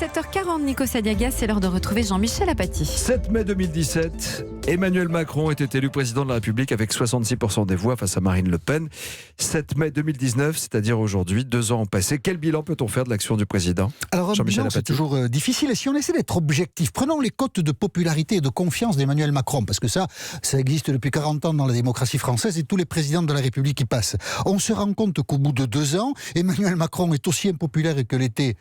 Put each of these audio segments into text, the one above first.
7h40, Nico Sadiaga, c'est l'heure de retrouver Jean-Michel Apathy. 7 mai 2017, Emmanuel Macron était élu président de la République avec 66% des voix face à Marine Le Pen. 7 mai 2019, c'est-à-dire aujourd'hui, 2 ans ont passé. Quel bilan peut-on faire de l'action du président? Alors, Jean-Michel c'est Apathy. toujours difficile. Et si on essaie d'être objectif, prenons les cotes de popularité et de confiance d'Emmanuel Macron, parce que ça existe depuis 40 ans dans la démocratie française et tous les présidents de la République y passent. On se rend compte qu'au bout de 2 ans, Emmanuel Macron est aussi impopulaire que l'était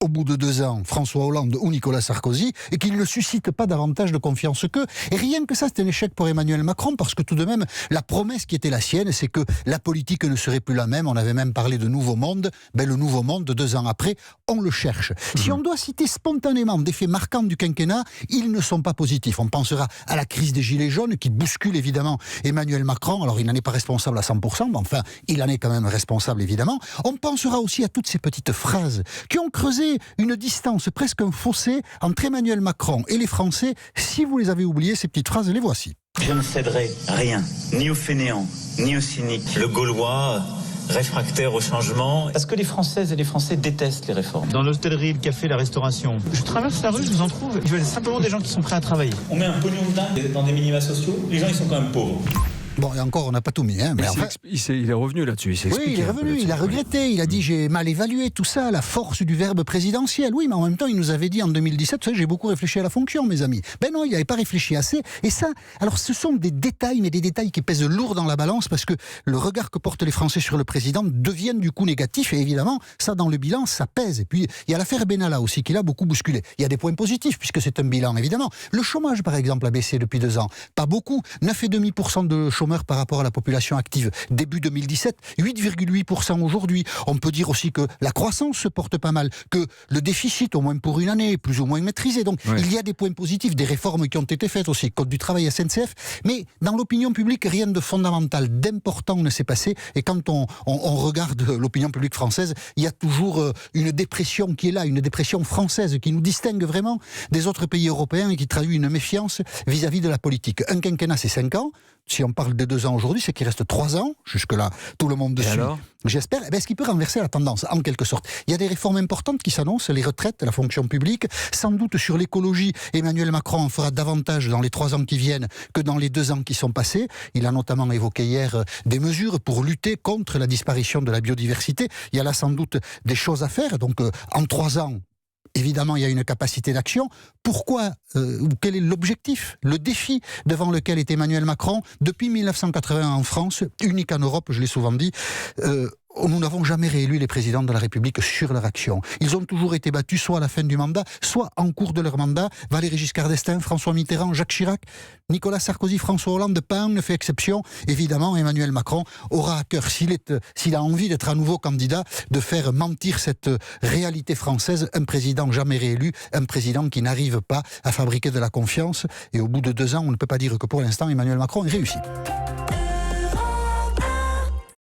au bout de 2 ans, François Hollande ou Nicolas Sarkozy, et qu'il ne suscite pas davantage de confiance qu'eux. Et rien que ça, c'est un échec pour Emmanuel Macron, parce que tout de même, la promesse qui était la sienne, c'est que la politique ne serait plus la même. On avait même parlé de nouveau monde. Le nouveau monde, 2 ans après, on le cherche. Si on doit citer spontanément des faits marquants du quinquennat, ils ne sont pas positifs. On pensera à la crise des Gilets jaunes, qui bouscule évidemment Emmanuel Macron. Alors, il n'en est pas responsable à 100%, mais enfin, il en est quand même responsable, évidemment. On pensera aussi à toutes ces petites phrases qui ont creusé une distance, presque un fossé entre Emmanuel Macron et les Français. Si vous les avez oubliées, ces petites phrases, les voici. Je ne céderai rien, ni aux fainéants, ni aux cyniques. Le Gaulois, réfractaire au changement. Parce que les Françaises et les Français détestent les réformes. Dans l'hôtellerie, le café, la restauration. Je traverse la rue, je vous en trouve. Je veux simplement des gens qui sont prêts à travailler. On met un pognon de dingue dans des minima sociaux, les gens ils sont quand même pauvres. Bon, et encore, on n'a pas tout mis. Mais enfin, il est revenu là-dessus. oui, il est revenu, il a regretté. Il a dit, j'ai mal évalué tout ça, la force du verbe présidentiel. Oui, mais en même temps, il nous avait dit en 2017, vous savez, j'ai beaucoup réfléchi à la fonction, mes amis. Ben non, il n'avait pas réfléchi assez. Et ça, alors ce sont des détails, mais des détails qui pèsent lourd dans la balance, parce que le regard que portent les Français sur le président deviennent du coup négatif. Et évidemment, ça, dans le bilan, ça pèse. Et puis, il y a l'affaire Benalla aussi, qui l'a beaucoup bousculé. Il y a des points positifs, puisque c'est un bilan, évidemment. Le chômage, par exemple, a baissé depuis 2 ans. Pas beaucoup. 9,5% de chômeurs par rapport à la population active début 2017, 8,8% aujourd'hui. On peut dire aussi que la croissance se porte pas mal, que le déficit, au moins pour une année, est plus ou moins maîtrisé. Donc il y a des points positifs, des réformes qui ont été faites aussi, Code du travail, SNCF, mais dans l'opinion publique, rien de fondamental, d'important ne s'est passé. Et quand on regarde l'opinion publique française, il y a toujours une dépression qui est là, une dépression française qui nous distingue vraiment des autres pays européens et qui traduit une méfiance vis-à-vis de la politique. Un quinquennat, c'est 5 ans. Si on parle de 2 ans aujourd'hui, c'est qu'il reste 3 ans. Jusque-là, tout le monde suit. J'espère. Eh bien, ce qui peut renverser la tendance, en quelque sorte. Il y a des réformes importantes qui s'annoncent, les retraites, la fonction publique. Sans doute sur l'écologie, Emmanuel Macron en fera davantage dans les 3 ans qui viennent que dans les 2 ans qui sont passés. Il a notamment évoqué hier des mesures pour lutter contre la disparition de la biodiversité. Il y a là sans doute des choses à faire. Donc, en 3 ans, évidemment, il y a une capacité d'action. Pourquoi quel est l'objectif, le défi devant lequel est Emmanuel Macron? Depuis 1981 en France, unique en Europe, je l'ai souvent dit, nous n'avons jamais réélu les présidents de la République sur leur action. Ils ont toujours été battus soit à la fin du mandat, soit en cours de leur mandat. Valéry Giscard d'Estaing, François Mitterrand, Jacques Chirac, Nicolas Sarkozy, François Hollande, pas un ne fait exception. Évidemment, Emmanuel Macron aura à cœur, s'il a envie d'être à nouveau candidat, de faire mentir cette réalité française. Un président jamais réélu, un président qui n'arrive pas à fabriquer de la confiance. Et au bout de 2 ans, on ne peut pas dire que pour l'instant, Emmanuel Macron est réussi.